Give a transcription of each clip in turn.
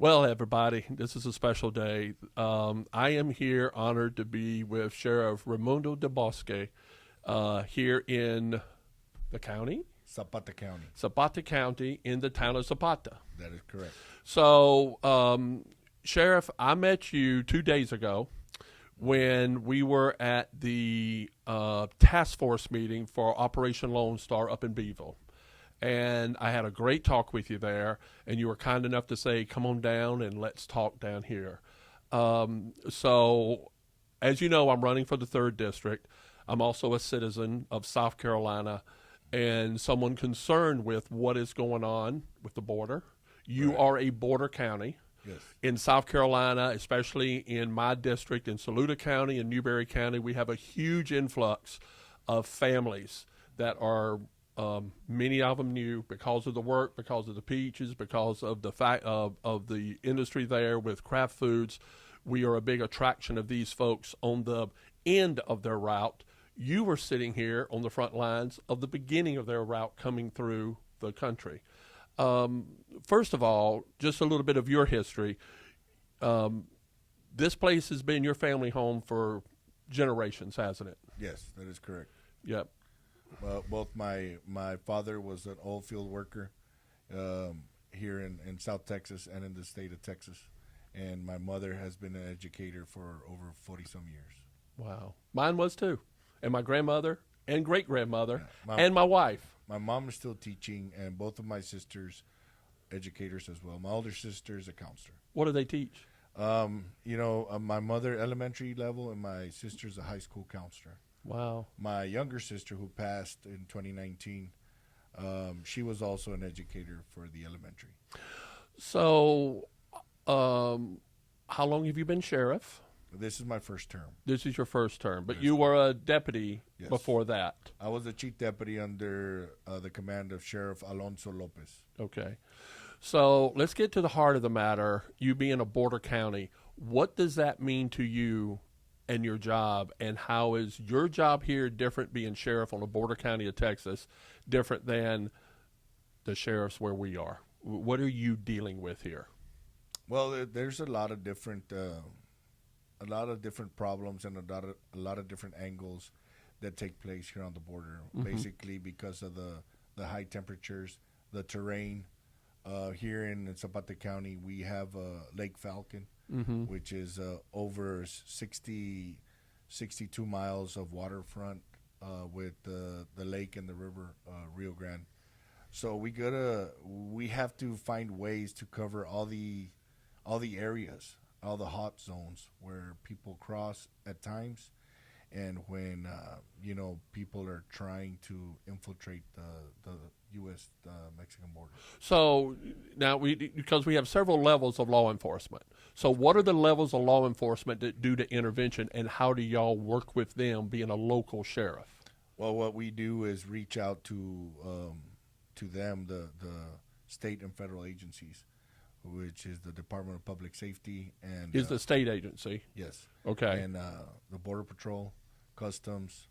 Well, everybody, this is a special day. I am here honored to be with Sheriff Raymundo de Bosque here in the county, Zapata County. Zapata County, in the town of Zapata. That is correct. So, Sheriff, I met you 2 days ago when we were at the task force meeting for Operation Lone Star up in Beeville. And I had a great talk with you there, and you were kind enough to say, come on down and let's talk down here. So, as you know, I'm running for the 3rd District. I'm also a citizen of South Carolina and someone concerned with what is going on with the border. You Right. are a border county. Yes. In South Carolina, especially in my district, in Saluda County and Newberry County, we have a huge influx of families that are many of them new because of the work, because of the peaches, because of the fact of the industry there with craft foods. We are a big attraction of these folks on the end of their route. You were sitting here on the front lines of the beginning of their route coming through the country. First of all, just a little bit of your history. This place has been your family home for generations, hasn't it? Yes, that is correct. Yep. Both my father was an oil field worker here in South Texas and in the state of Texas. And my mother has been an educator for over 40-some years. Wow. Mine was too. And my grandmother and great-grandmother Yeah, and my wife. My mom is still teaching, and both of my sisters educators as well. My older sister is a counselor. What do they teach? My mother elementary level, and my sister's a high school counselor. Wow. My younger sister, who passed in 2019, she was also an educator for the elementary. So, how long have you been sheriff? This is my first term. This is your first term, but Yes. you were a deputy Yes. before that. I was the chief deputy under the command of Sheriff Alonso Lopez. Okay. So let's get to the heart of the matter. You being a border county, what does that mean to you and your job, and how is your job here different being sheriff on a border county of Texas, different than the sheriffs where we are? What are you dealing with here? Well, there's a lot of different problems and a lot of different angles that take place here on the border. Mhm. Basically, because of the high temperatures, the terrain. Here in Zapata County, we have Lake Falcon, Mm-hmm. which is over 62 miles of waterfront with the lake and the river Rio Grande. So we have to find ways to cover all the areas, all the hot zones where people cross at times, and when people are trying to infiltrate the U.S. Mexican border. So now because we have several levels of law enforcement. So what are the levels of law enforcement that do the intervention, and how do y'all work with them being a local sheriff? Well, what we do is reach out to them, the state and federal agencies, which is the Department of Public Safety and Is the state agency? yes, Okay. and the Border Patrol, Customs,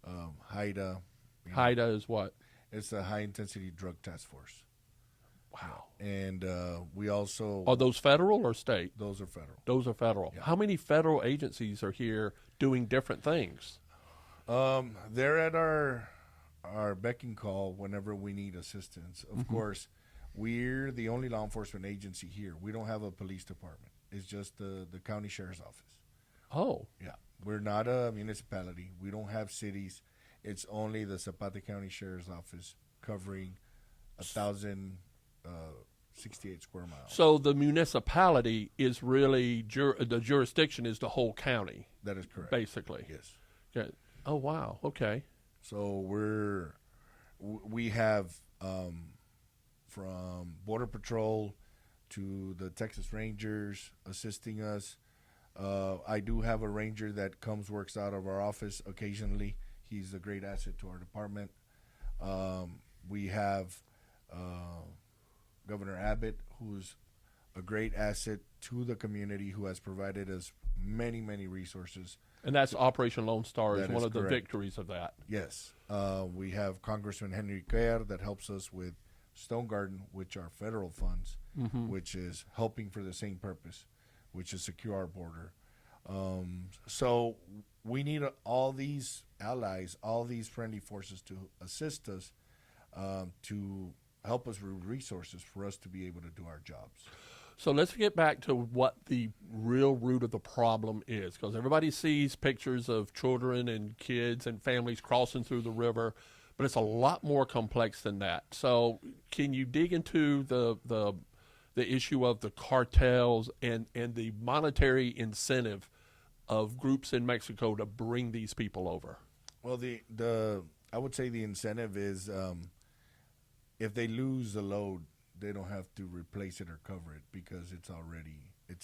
HIDA. HIDA is what? It's a high intensity drug task force. Wow. And we also Are those federal or state? those are federal. Those are federal. Yeah. How many federal agencies are here doing different things? They're at our beck and call whenever we need assistance. Of course, we're the only law enforcement agency here. We don't have a police department. It's just the county sheriff's office. Oh, Yeah, we're not a municipality. We don't have cities. It's only the Zapata County Sheriff's Office covering 1,068 square miles. so the municipality is really the jurisdiction is the whole county, That is correct. basically. Yes. Okay. Oh wow. Okay. So we have from Border Patrol to the Texas Rangers assisting us. I do have a ranger that works out of our office occasionally. He's a great asset to our department. We have Governor Abbott, who's a great asset to the community, who has provided us many, many resources. And that's Operation Lone Star is That one is of the correct. victories of that. Yes. We have Congressman Henry Kerr that helps us with Stone Garden, which are federal funds, which is helping for the same purpose, which is secure our border. So we need all these allies, all these friendly forces to assist us, to help us with resources for us to be able to do our jobs. So let's get back to what the real root of the problem is, because everybody sees pictures of children and kids and families crossing through the river, but it's a lot more complex than that. So can you dig into the issue of the cartels and the monetary incentive of groups in Mexico to bring these people over? Well, I would say the incentive is if they lose the load, they don't have to replace it or cover it because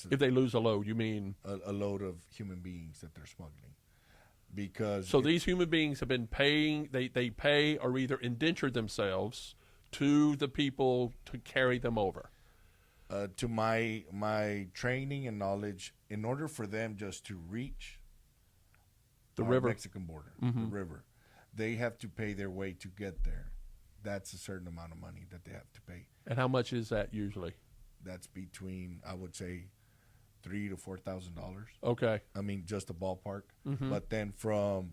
If they lose a load, you mean? A load of human beings that they're smuggling. Because so these human beings have been paying, they pay or either indentured themselves to the people to carry them over. To my training and knowledge, in order for them just to reach the river, Mexican border, the river, they have to pay their way to get there. That's a certain amount of money that they have to pay. And how much is that usually? That's between, I would say, $3,000 to $4,000. Okay. I mean, just a ballpark. But then from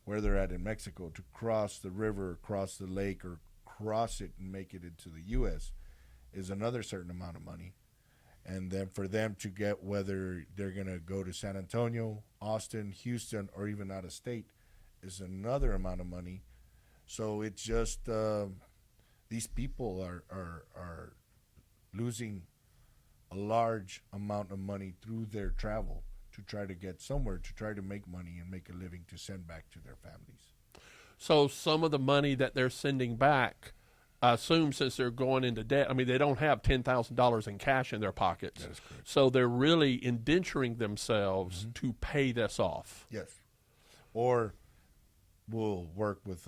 where they're at in Mexico to cross the river, cross the lake, or cross it and make it into the U.S. is another certain amount of money. And then for them to get, whether they're going to go to San Antonio, Austin, Houston, or even out of state, is another amount of money. So it's just these people are losing a large amount of money through their travel to try to get somewhere, to try to make money and make a living to send back to their families. So some of the money that they're sending back, I assume since they're going into debt, I mean, they don't have $10,000 in cash in their pockets. That is correct. So they're really indenturing themselves to pay this off. Yes. Or we'll work with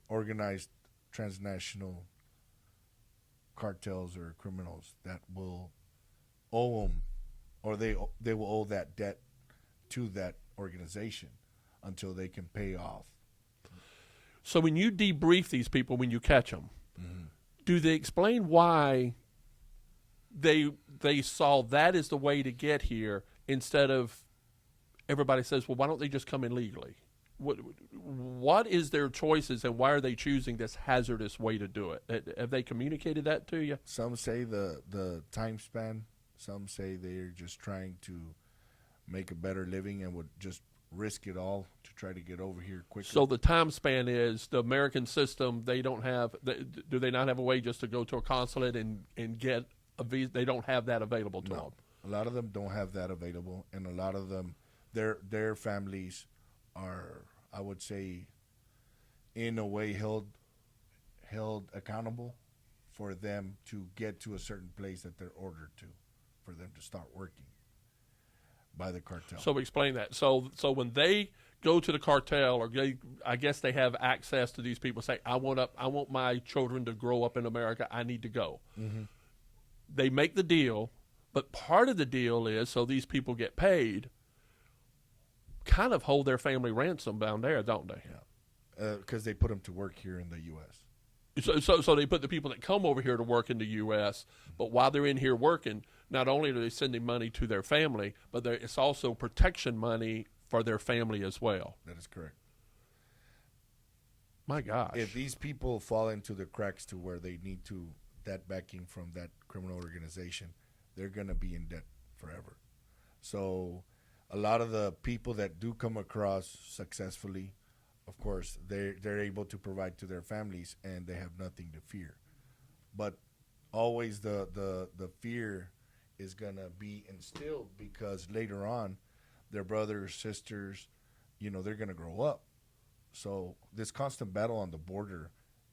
organized transnational cartels or criminals that will owe them, or they will owe that debt to that organization until they can pay off. So when you debrief these people, when you catch them, do they explain why they saw that as the way to get here instead of everybody says, well, why don't they just come in legally? What is their choices and why are they choosing this hazardous way to do it? Have they communicated that to you? Some say the time span. Some say they're just trying to make a better living and would just risk it all to try to get over here quickly. So the time span is the American system. They don't have. Do they not have a way just to go to a consulate and get a visa? They don't have that available to them. A lot of them don't have that available, and a lot of them, their families are, I would say, in a way held accountable for them to get to a certain place that they're ordered to, for them to start working by the cartel. So explain that. So when they go to the cartel, or I guess they have access to these people, say, I want my children to grow up in America. I need to go. They make the deal, but part of the deal is so these people get paid, kind of hold their family ransom down there, don't they? Yeah, because they put them to work here in the U.S. So they put the people that come over here to work in the U.S., but while they're in here working, not only are they sending money to their family, but it's also protection money for their family as well. That is correct. My gosh. If these people fall into the cracks to where they need that backing from that criminal organization, they're going to be in debt forever. So a lot of the people that do come across successfully, of course, they're able to provide to their families and they have nothing to fear. But always the fear is going to be instilled because later on their brothers, sisters, they're going to grow up. So this constant battle on the border,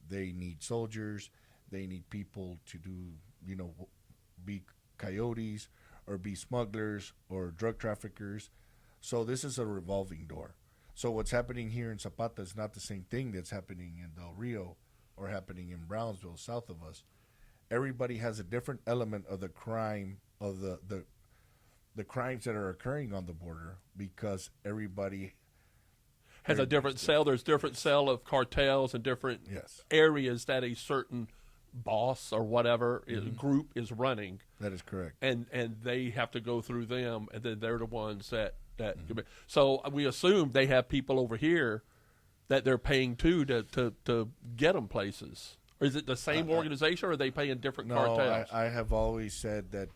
they need soldiers, they need people to do, be coyotes or be smugglers or drug traffickers. So this is a revolving door. So what's happening here in Zapata is not the same thing that's happening in Del Rio or happening in Brownsville, south of us. Everybody has a different element of the crime, of the crimes that are occurring on the border, because everybody has a different cell. There's different cell of cartels and different areas that a certain boss or whatever group is running, That is correct. and they have to go through them, and then they're the ones that So we assume they have people over here that they're paying to get them places. Or is it the same organization, or are they paying different cartels? I have always said that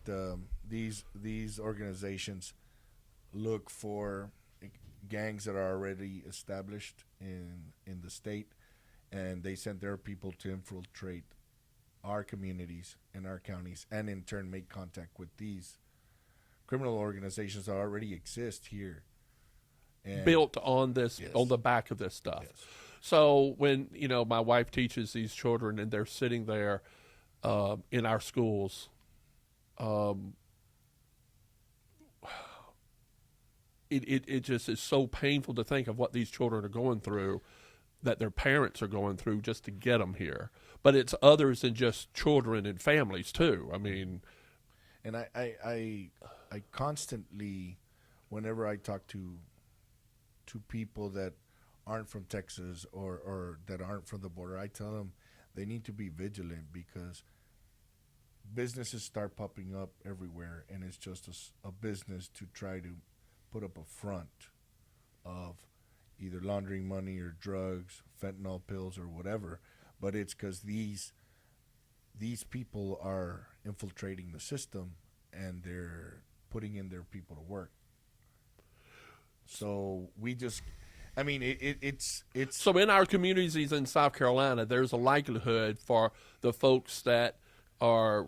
these organizations look for gangs that are already established in the state, and they send their people to infiltrate our communities and our counties, and in turn make contact with these criminal organizations that already exist here. And built on this, on the back of this stuff. Yes. So when my wife teaches these children and they're sitting there in our schools, it just is so painful to think of what these children are going through, that their parents are going through just to get them here. But it's others than just children and families too. I mean, and I constantly, whenever I talk to people that aren't from Texas or that aren't from the border, I tell them they need to be vigilant, because businesses start popping up everywhere, and it's just a business to try to put up a front of either laundering money or drugs, fentanyl pills, or whatever. But it's because these people are infiltrating the system, and they're putting in their people to work. So we just, I mean, it's so in our communities in South Carolina, there's a likelihood for the folks that are,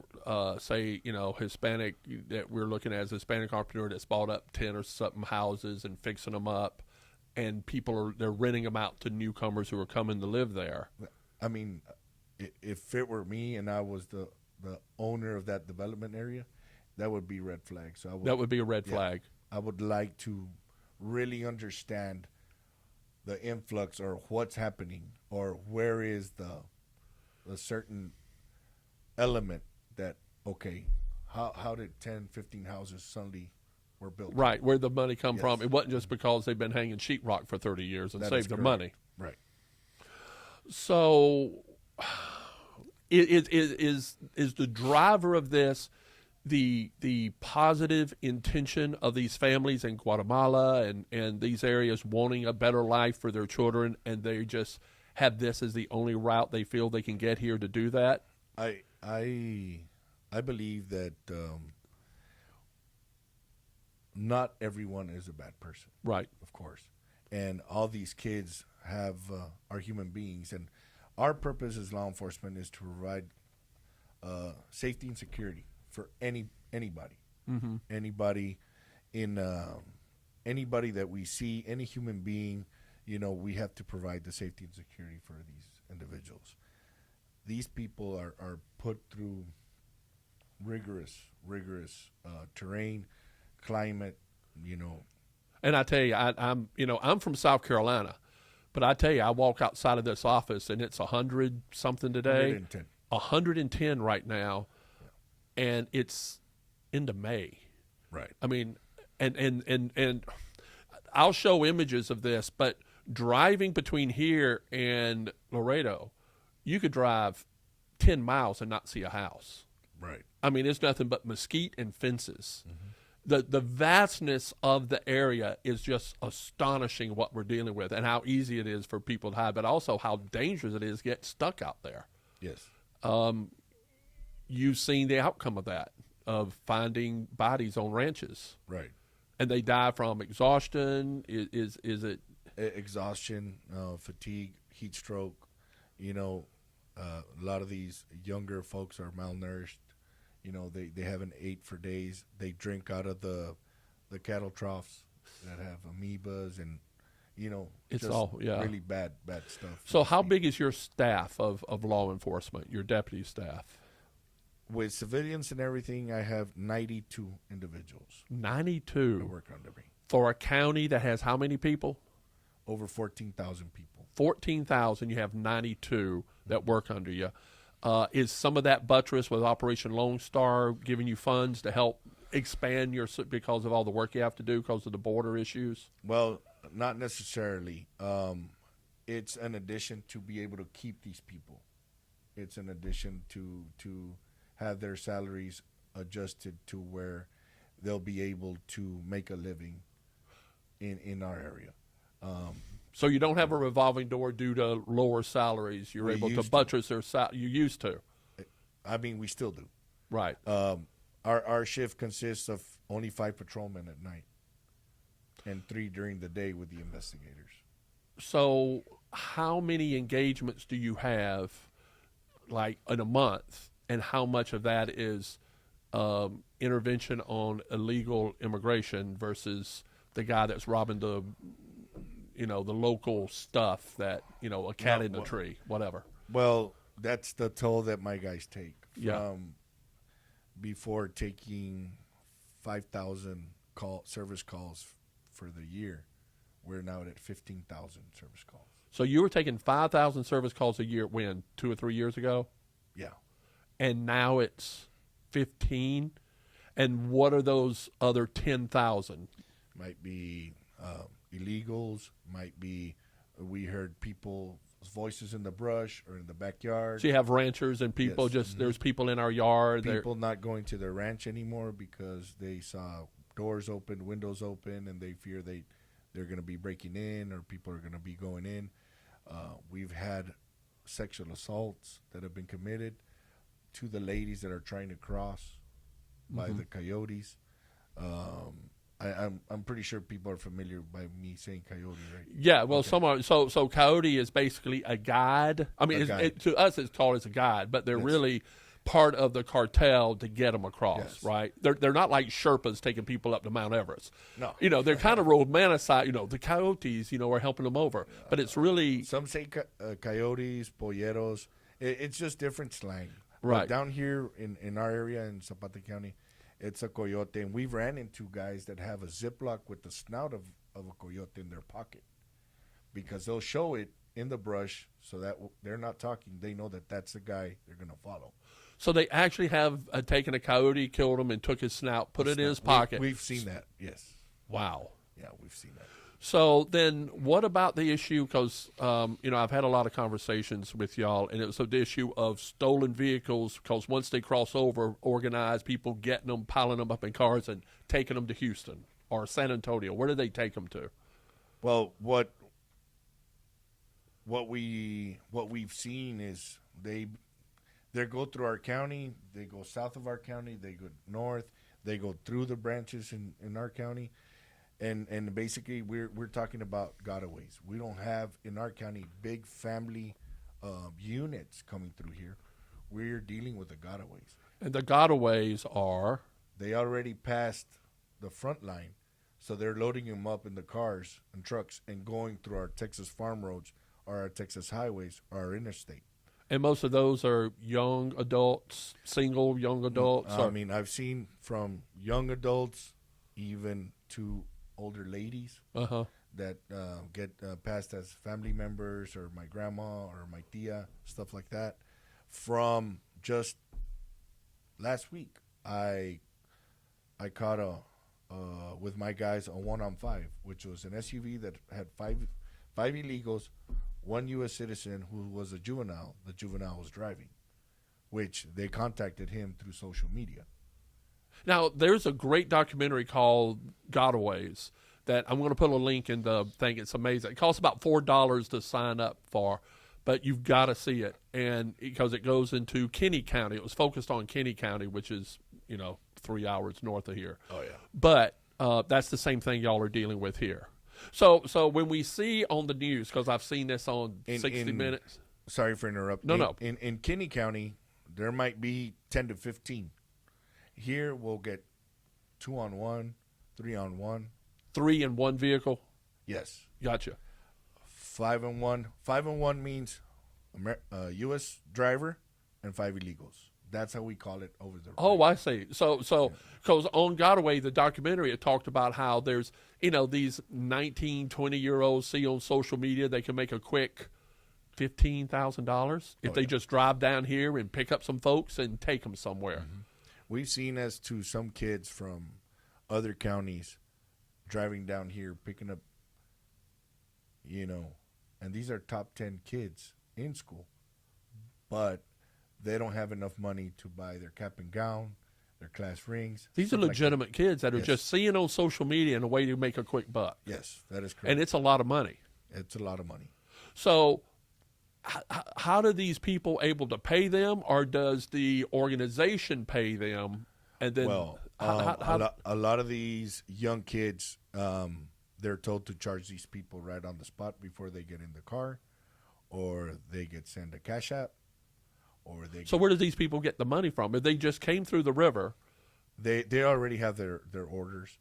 say, Hispanic, that we're looking at as a Hispanic entrepreneur that's bought up 10 or something houses and fixing them up, and they're renting them out to newcomers who are coming to live there. I mean, if it were me and I was the owner of that development area, that would be red flag. So that would be a red flag. I would like to really understand the influx, or what's happening, or where is the certain element that, okay, how did 10, 15 houses suddenly were built? Right, where the money come from. It wasn't just because they've been hanging sheetrock for 30 years and saved their money. Right. So is the driver of this the positive intention of these families in Guatemala and these areas wanting a better life for their children, and they just have this as the only route they feel they can get here to do that? I believe that not everyone is a bad person. Right. Of course. And all these kids are human beings, and our purpose as law enforcement is to provide safety and security for anybody, anybody anybody that we see, any human being. We have to provide the safety and security for these individuals. These people are put through rigorous terrain, climate, And I tell you, I'm from South Carolina, but I tell you, I walk outside of this office and it's 100 something today, 110. 110 right now, and it's into May. Right. I mean, and I'll show images of this, but driving between here and Laredo, you could drive 10 miles and not see a house. Right. I mean, it's nothing but mesquite and fences. The vastness of the area is just astonishing, what we're dealing with, and how easy it is for people to hide, but also how dangerous it is to get stuck out there. Yes. You've seen the outcome of that, of finding bodies on ranches. Right. And they die from exhaustion. Is it exhaustion, fatigue, heat stroke? A lot of these younger folks are malnourished. They haven't ate for days. They drink out of the cattle troughs that have amoebas, and it's just all really bad stuff. So how big is your staff of law enforcement, your deputy staff? With civilians and everything, I have 92 individuals. 92 that work under me. For a county that has how many people? Over 14,000 people. 14,000. You have 92 that work under you. Is some of that buttress with Operation Lone Star giving you funds to help expand because of all the work you have to do because of the border issues? Well, not necessarily. It's an addition to be able to keep these people It's an addition to have their salaries adjusted to where they'll be able to make a living in our area. So you don't have a revolving door due to lower salaries. You're We able to used to. buttress their You used to. I mean, we still do. Right. Our shift consists of only 5 patrolmen at night and 3 during the day with the investigators. So how many engagements do you have, like, in a month, and how much of that is intervention on illegal immigration versus the guy that's robbing the local stuff that, a cat in the tree, whatever? Well, that's the toll that my guys take. Yeah. Before taking 5,000 service calls for the year, we're now at 15,000 service calls. So you were taking 5,000 service calls a year when, 2 or 3 years ago? Yeah. And now it's 15? And what are those other 10,000? Might be illegals, might be we heard people's voices in the brush or in the backyard. So you have ranchers and people there's people in our yard. People not going to their ranch anymore because they saw doors open, windows open, and they fear they're going to be breaking in or people are going to be going in. We've had sexual assaults that have been committed to the ladies that are trying to cross by the coyotes. I'm pretty sure people are familiar by me saying coyote, right? Yeah, well, so coyote is basically a guide. I mean, to us it's called as a guide, but they're really part of the cartel to get them across, right? They're not like Sherpas taking people up to Mount Everest. No. They're kind of romanticized. The coyotes, are helping them over. But it's really... Some say coyotes, polleros. It's just different slang. Right. But down here in our area in Zapata County, it's a coyote. And we've ran into guys that have a Ziploc with the snout of a coyote in their pocket. Because they'll show it in the brush so that they're not talking. They know that that's the guy they're going to follow. So they actually have taken a coyote, killed him, and took his snout, put it in his pocket. We've seen that, yes. Wow. Yeah, we've seen that. So then what about the issue, because, I've had a lot of conversations with y'all, and it was the issue of stolen vehicles, because once they cross over, organized people getting them, piling them up in cars, and taking them to Houston or San Antonio. Where do they take them to? Well, what we've seen is they go through our county, they go south of our county, they go north, they go through the branches in our county. And basically, we're talking about gotaways. We don't have in our county big family units coming through here. We're dealing with the gotaways. And the gotaways are? They already passed the front line, so they're loading them up in the cars and trucks and going through our Texas farm roads or our Texas highways or our interstate. And most of those are young adults, single young adults? I mean, I've seen from young adults even to older ladies that get passed as family members or my grandma or my tia, stuff like that. From just last week, I caught with my guys a 1-on-5, which was an SUV that had five illegals, 1 U.S. citizen who was a juvenile. The juvenile was driving, which they contacted him through social media. Now, there's a great documentary called Gotaways that I'm going to put a link in the thing. It's amazing. It costs about $4 to sign up for, but you've got to see it. And because it goes into Kinney County. It was focused on Kinney County, which is, 3 hours north of here. Oh, yeah. But that's the same thing y'all are dealing with here. So when we see on the news, because I've seen this on 60 Minutes. Sorry for interrupting. No. In Kinney County, there might be 10 to 15. Here, we'll get 2-on-1, 3-on-1. 3 in one vehicle? Yes. Gotcha. 5-on-1. 5-on-1 means U.S. driver and 5 illegals. That's how we call it over there. Oh, I see. So, because on Gotaway, the documentary, it talked about how there's, these 19, 20-year-olds see on social media they can make a quick $15,000 if they just drive down here and pick up some folks and take them somewhere. Mm-hmm. We've seen as to some kids from other counties driving down here, picking up, and these are top 10 kids in school. But they don't have enough money to buy their cap and gown, their class rings. These are stuff like that. legitimate kids that are Yes. just seeing on social media in a way to make a quick buck. Yes, that is correct. And it's a lot of money. It's a lot of money. So how do these people able to pay them, or does the organization pay them? And then Well, a lot of these young kids, they're told to charge these people right on the spot before they get in the car, or they get sent a cash app, or they. So where do these people get the money from? If they just came through the river, They already have their orders.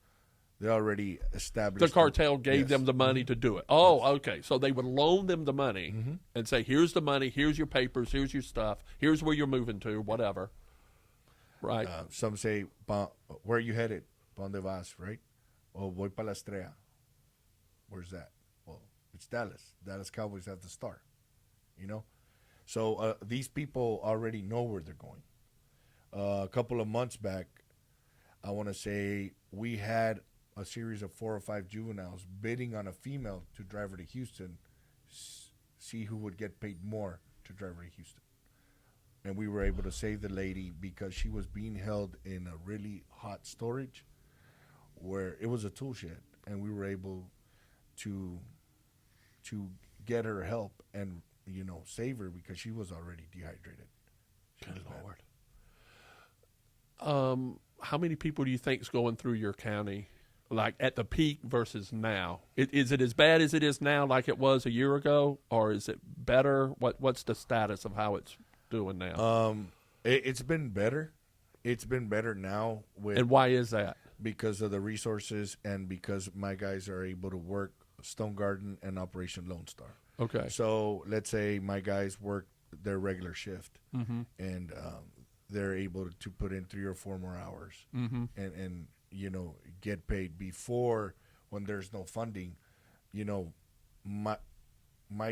They already established. the cartel gave Yes. them the money to do it. Oh, okay. So they would loan them the money and say, "Here's the money. Here's your papers. Here's your stuff. Here's where you're moving to. Whatever." Right. Some say, "Where are you headed? Pa donde vas?" Right? Oh, voy para la Estrella. Where's that? Well, it's Dallas. Dallas Cowboys have the star. You know, so these people already know where they're going. A couple of months back, I want to say we had a series of 4 or 5 juveniles bidding on a female to drive her to Houston, see who would get paid more to drive her to Houston. And we were able to save the lady because she was being held in a really hot storage where it was a tool shed, and we were able to get her help and save her because she was already dehydrated. She was bad. How many people do you think is going through your county, like at the peak versus now? Is it as bad as it is now, like it was a year ago, or is it better? What's the status of how it's doing now? It's been better. It's been better now And why is that? because of the resources and because my guys are able to work Stone Garden and Operation Lone Star. Okay. So let's say my guys work their regular shift, and they're able to put in 3 or 4 more hours, and get paid before when there's no funding. My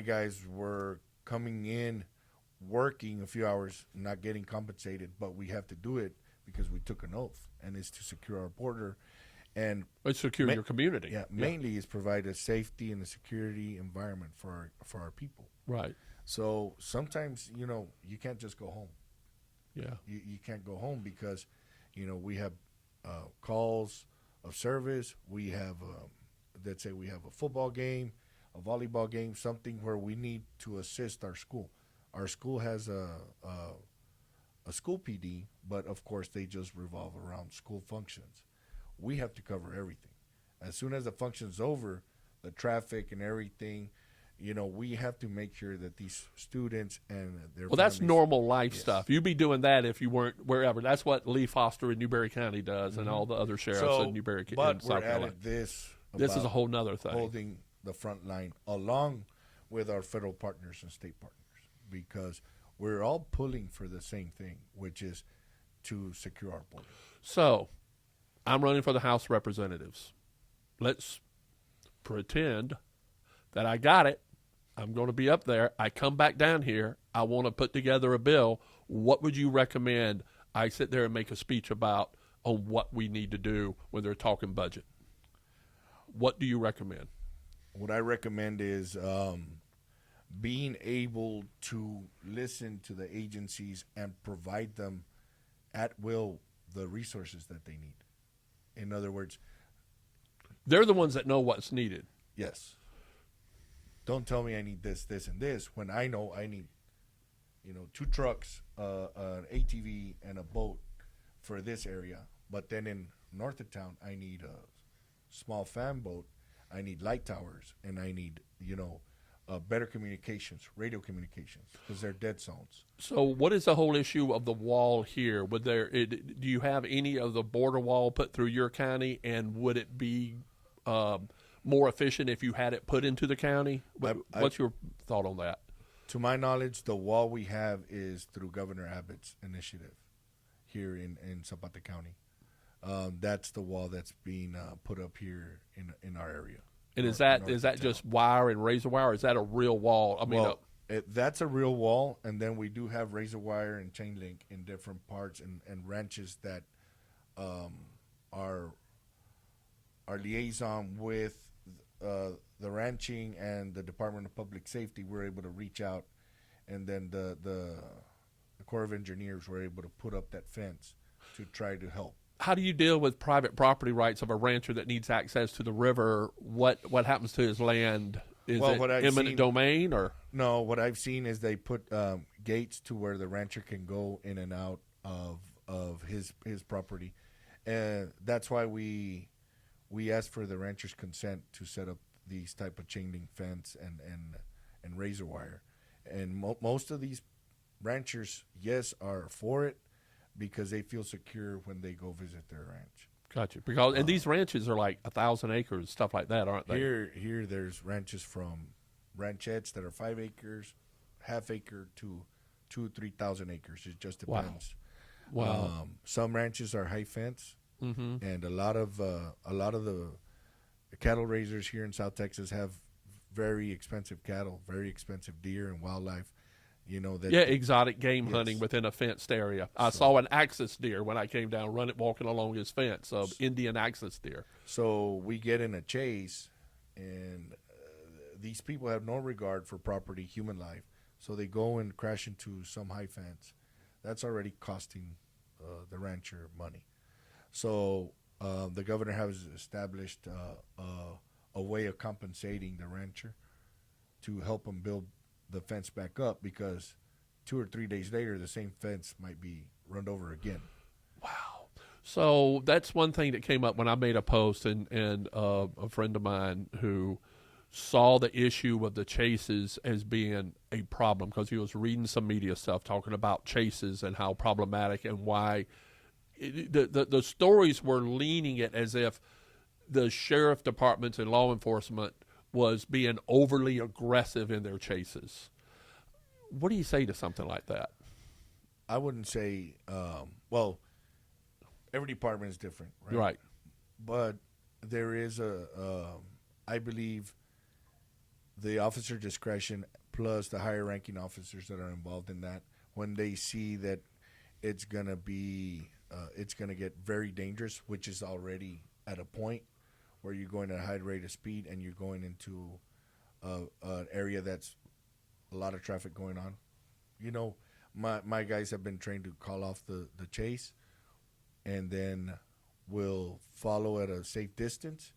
guys were coming in, working a few hours, not getting compensated, but we have to do it because we took an oath, and it's to secure our border. And It's secure your community. yeah, mainly is provide a safety and a security environment for our people. Right. So sometimes you can't just go home. Yeah. You can't go home because we have calls of service. We have let's say we have a football game, a volleyball game, something where we need to assist our school. Our school has a school PD, but of course they just revolve around school functions. We have to cover everything. As soon as the function's over, the traffic and everything, we have to make sure that these students and their That's families- normal life Yes. stuff. You'd be doing that if you weren't wherever. That's what Lee Foster in Newberry County does, and all the other sheriffs in Newberry County. But South we're Carolina. added this. This is a about whole nother thing. holding the front line along with our federal partners and state partners, because we're all pulling for the same thing, which is to secure our border. So, I'm running for the House of Representatives. Let's pretend that I got it. I'm going to be up there. I come back down here. I want to put together a bill. What would you recommend I sit there and make a speech about on what we need to do when they're talking budget? What do you recommend? What I recommend is being able to listen to the agencies and provide them at will the resources that they need. In other words, They're the ones that know what's needed. yes. Don't tell me I need this, this, and this when I know I need, 2 trucks, an ATV, and a boat for this area. But then in north of town, I need a small fan boat, I need light towers, and I need, better communications, radio communications, because they're dead zones. So, what is the whole issue of the wall here? Do you have any of the border wall put through your county, and would it be more efficient if you had it put into the county? What's your thought on that? To my knowledge, the wall we have is through Governor Abbott's initiative here in Zapata County. That's the wall that's being put up here in our area. And is that just wire and razor wire, or is that a real wall? I mean, that's a real wall, and then we do have razor wire and chain link in different parts and ranches that are liaison with the ranching and the Department of Public Safety. We're able to reach out, and then the the Corps of Engineers were able to put up that fence to try to help. How do you deal with private property rights of a rancher that needs access to the river? What happens to his land? Is Well, it what I've eminent seen- domain or? No, what I've seen is they put gates to where the rancher can go in and out of his property, and that's why we asked for the rancher's consent to set up these type of chain link fence and razor wire, and most of these ranchers, yes, are for it because they feel secure when they go visit their ranch. Gotcha. Because and these ranches are like 1,000 acres, stuff like that, aren't they? Here, there's ranches from ranchettes that are 5 acres, half acre to 2,000-3,000 acres. It just depends. Wow. Some ranches are high fence, Mm-hmm. and a lot of the cattle raisers here in South Texas have very expensive cattle, very expensive deer and wildlife. You know that. Yeah, exotic game Yes. hunting within a fenced area. I So- saw an axis deer when I came down, walking along his fence, Indian axis deer. So we get in a chase, and these people have no regard for property, human life. So they go and crash into some high fence. That's already costing the rancher money. So the governor has established a way of compensating the rancher to help him build the fence back up, because 2 or 3 days later, the same fence might be run over again. Wow. So that's one thing that came up when I made a post, and a friend of mine who saw the issue of the chases as being a problem because he was reading some media stuff talking about chases and how problematic and why the stories were leaning it as if the sheriff departments and law enforcement was being overly aggressive in their chases. What do you say to something like that? I wouldn't say, well, every department is different, right? Right. But there is I believe, the officer discretion plus the higher ranking officers that are involved in that, when they see that it's going to get very dangerous, which is already at a point where you're going at a high rate of speed and you're going into an area that's a lot of traffic going on. You know, my guys have been trained to call off the chase, and then we'll follow at a safe distance,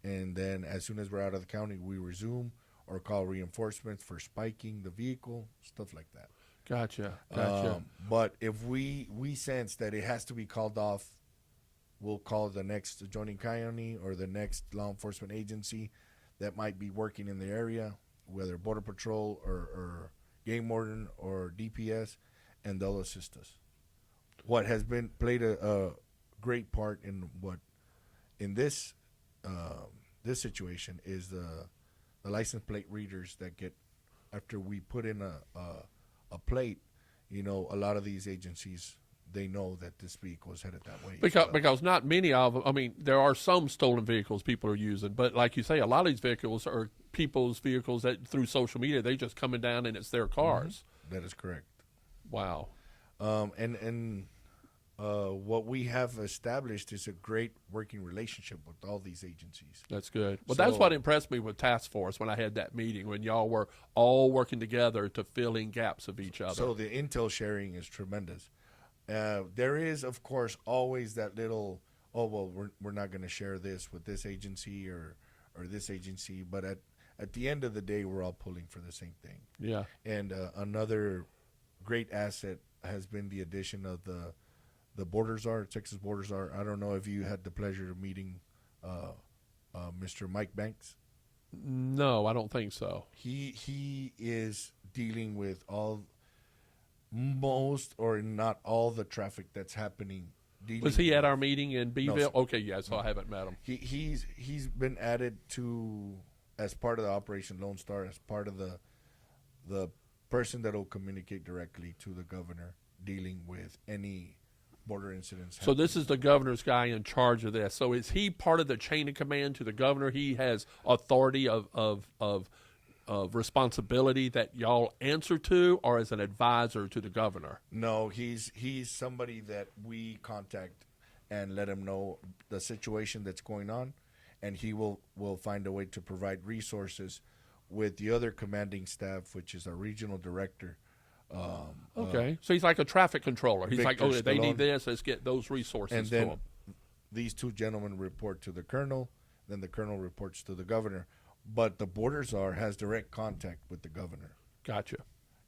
and then as soon as we're out of the county, we resume or call reinforcements for spiking the vehicle, stuff like that. Gotcha. But if we sense that it has to be called off, we'll call the next adjoining county or the next law enforcement agency that might be working in the area, whether Border Patrol or Game Warden or DPS, and they'll assist us. What has been played a great part in this situation is the license plate readers that get, after we put in a plate. You know, a lot of these agencies, they know that this vehicle is headed that way. Because not many of them, I mean, there are some stolen vehicles people are using, but like you say, a lot of these vehicles are people's vehicles that through social media, they just coming down and it's their cars. That is correct. Wow. What we have established is a great working relationship with all these agencies. That's good. Well, that's So- what impressed me with Task Force when I had that meeting, when y'all were all working together to fill in gaps of each other. So the intel sharing is tremendous. There is, of course, always that little, oh, well, we're not going to share this with this agency or this agency. But at the end of the day, we're all pulling for the same thing. Yeah. And another great asset has been the addition of the Border Czar, Texas Border Czar. I don't know if you had the pleasure of meeting Mr. Mike Banks. No, I don't think so. He is dealing with most or not all the traffic that's happening. Was he at our meeting in Beeville? sir. Okay, yeah, so I haven't met him. He's been added to as part of the Operation Lone Star, as part of the person that will communicate directly to the governor, dealing with any border incidents. So this is the governor's guy in charge of this. So is he part of the chain of command to the governor? He has authority of responsibility that y'all answer to, or as an advisor to the governor? No, he's somebody that we contact and let him know the situation that's going on, and he will find a way to provide resources with the other commanding staff, which is our regional director, Okay, so he's like a traffic controller. He's like, Victor oh, they need Stallone. this. Let's get those resources And to then them. these two gentlemen report to the colonel. Then the colonel reports to the governor. But the border czar has direct contact with the governor. Gotcha.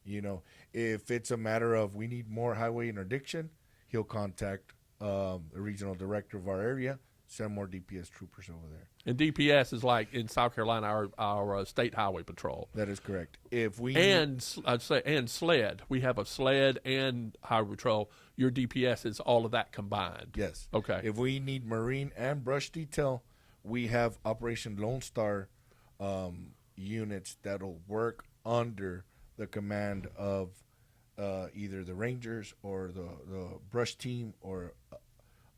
You know, if it's a matter of we need more highway interdiction, he'll contact the regional director of our area, send more DPS troopers over there. And DPS is like in South Carolina, our state highway patrol. That is correct. If we I'd say and SLED, we have a SLED and highway patrol. Your DPS is all of that combined. yes, Okay. if we need marine and brush detail, we have Operation Lone Star units that'll work under the command of either the Rangers or the brush team or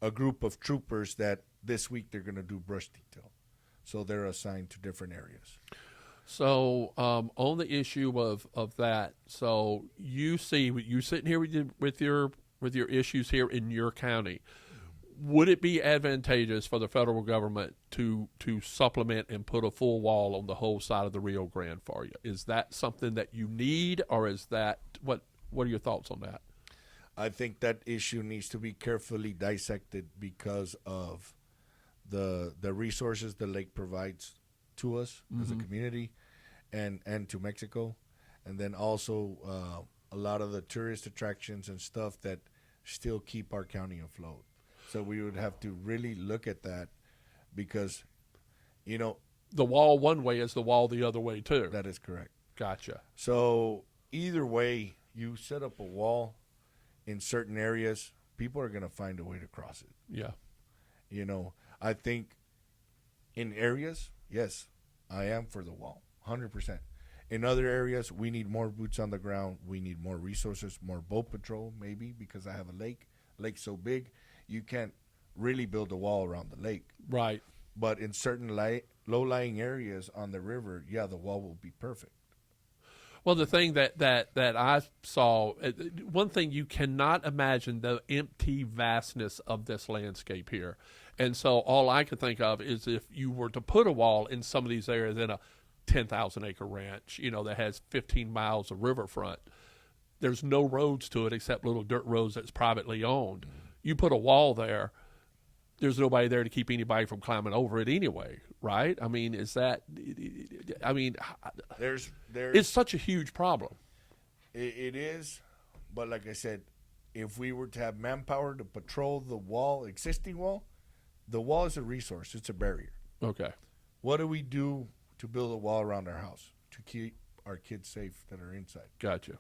a group of troopers that this week they're going to do brush detail. So they're assigned to different areas. So on the issue of that, so you sitting here with your issues here in your county. Would it be advantageous for the federal government to supplement and put a full wall on the whole side of the Rio Grande for you? Is that something that you need, or is that what are your thoughts on that? I think that issue needs to be carefully dissected because of the resources the lake provides to us as a community and to Mexico, and then also a lot of the tourist attractions and stuff that still keep our county afloat. So we would have to really look at that because, you know, The wall one way is the wall the other way too. that is correct. Gotcha. So either way, you set up a wall in certain areas, people are going to find a way to cross it. Yeah. You know, I think in areas, yes, I am for the wall, 100%. In other areas, we need more boots on the ground. We need more resources, more boat patrol, maybe, because I have a lake. Lake's so big, you can't really build a wall around the lake. Right. But in certain low-lying areas on the river, yeah, the wall will be perfect. Well, the thing that I saw, one thing you cannot imagine the empty vastness of this landscape here. And so all I could think of is if you were to put a wall in some of these areas in a 10,000 acre ranch, that has 15 miles of riverfront, there's no roads to it except little dirt roads that's privately owned. You put a wall there, there's nobody there to keep anybody from climbing over it anyway, right? I mean, it's such a huge problem. It is, but like I said, if we were to have manpower to patrol the wall, existing wall, the wall is a resource. It's a barrier. Okay. What do we do to build a wall around our house to keep our kids safe that are inside? Gotcha.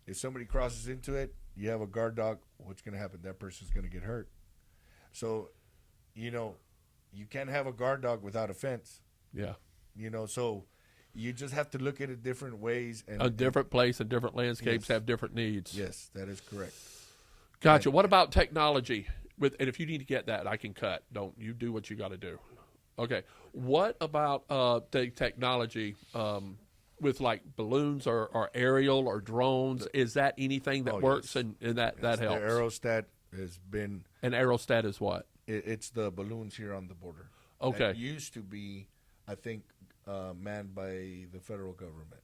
If somebody crosses into it, you have a guard dog, what's going to happen? That person's going to get hurt. So, you can't have a guard dog without a fence. Yeah. So you just have to look at it different ways. And A different place and different landscapes Yes. have different needs. Yes, that is correct. Gotcha. What about technology? And if you need to get that, I can cut. Don't you do what you got to do. Okay. What about the technology with like balloons or aerial or drones? Is that anything that works yes. and that helps? The aerostat has been, And aerostat is what? it's the balloons here on the border. Okay. That used to be, I think, manned by the federal government.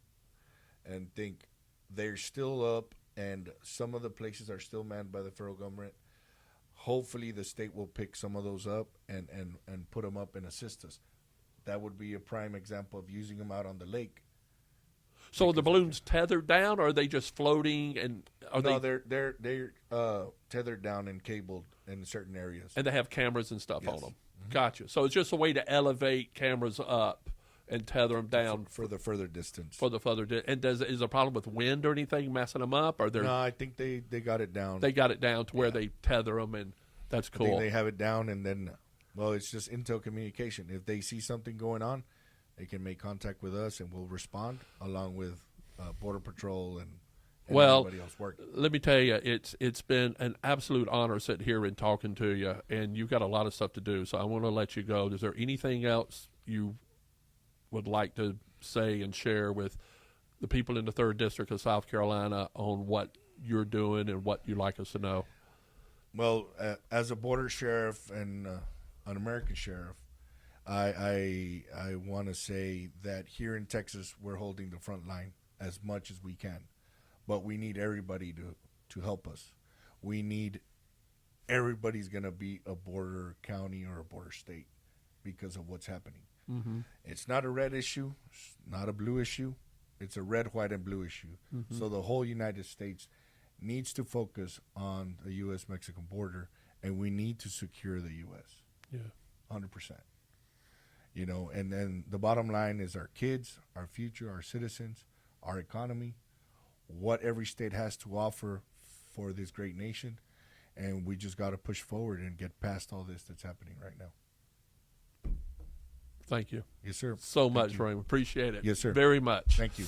And think they're still up, and some of the places are still manned by the federal government. Hopefully the state will pick some of those up and put them up and assist us. That would be a prime example of using them out on the lake. So are the balloons tethered down, or are they just floating? And they're tethered down and cabled in certain areas. and they have cameras and stuff on Yes. them. Gotcha. So it's just a way to elevate cameras up and tether them down for the further distance. for the further. And is there a problem with wind or anything messing them up? Or No, I think they got it down. they got it down to where they tether them, and that's I think cool. they have it down, and then, well, it's just intel communication. If they see something going on, they can make contact with us, and we'll respond along with Border Patrol and everybody else working. Let me tell you, it's been an absolute honor sitting here and talking to you, and you've got a lot of stuff to do, so I want to let you go. Is there anything else you would like to say and share with the people in the 3rd District of South Carolina on what you're doing and what you'd like us to know? Well, as a border sheriff and an American sheriff, I want to say that here in Texas, we're holding the front line as much as we can. But we need everybody to help us. We need everybody's going to be a border county or a border state because of what's happening. Mm-hmm. It's not a red issue. It's not a blue issue. It's a red, white, and blue issue. Mm-hmm. So the whole United States needs to focus on the U.S.-Mexican border, and we need to secure the U.S. Yeah. 100%. You know, and then the bottom line is our kids, our future, our citizens, our economy, what every state has to offer for this great nation, and we just got to push forward and get past all this that's happening right now. Thank you Yes, sir. so Thank much, you. Raymond. Appreciate it. Yes, sir. Very much. Thank you.